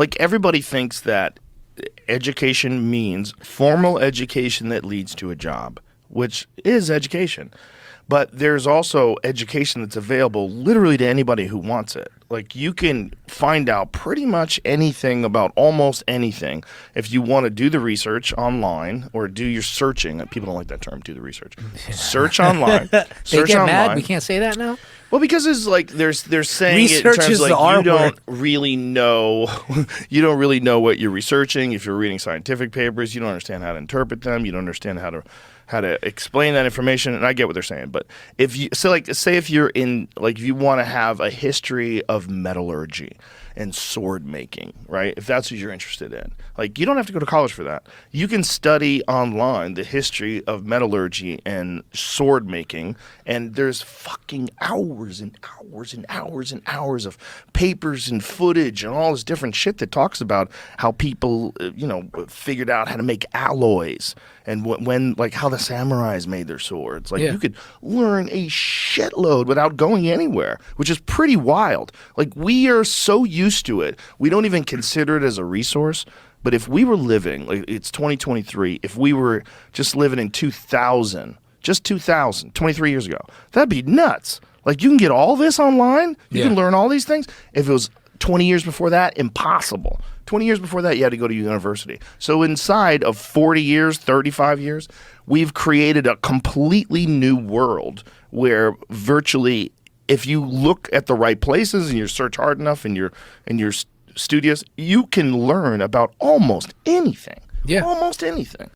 Like, everybody thinks that education means formal education that leads to a job, which is education. But there's also education that's available literally to anybody who wants it. Like, you can find out pretty much anything about almost anything if you want to do the research online or do your searching. People don't like that term, do the research. Search online. They get mad? We can't say that now? Well, because it's like they're saying research it in terms is like the R you don't word. really know you don't really know what you're researching. If you're reading scientific papers, you don't understand how to interpret them. You don't understand how to explain that information. And I get what they're saying, but if you say if you're in if you want to have a history of metallurgy and sword making, right? If that's what you're interested in, like, you don't have to go to college for that. You can study online the history of metallurgy and sword making, and there's fucking hours and hours and hours and hours of papers and footage and all this different shit that talks about how people, figured out how to make alloys and when how the samurais made their swords. Like, you could learn a shitload without going anywhere, which is pretty wild. Like, we are so used to it, we don't even consider it as a resource. But if we were living, like, it's 2023, if we were just living in 2000, 23 years ago, that'd be nuts. Like, you can get all this online, you can learn all these things. If it was 20 years before that, impossible. 20 years before that, you had to go to university. So inside of 40 years, 35 years, we've created a completely new world where virtually, if you look at the right places and you search hard enough and you're studious, you can learn about almost anything. Yeah. Almost anything.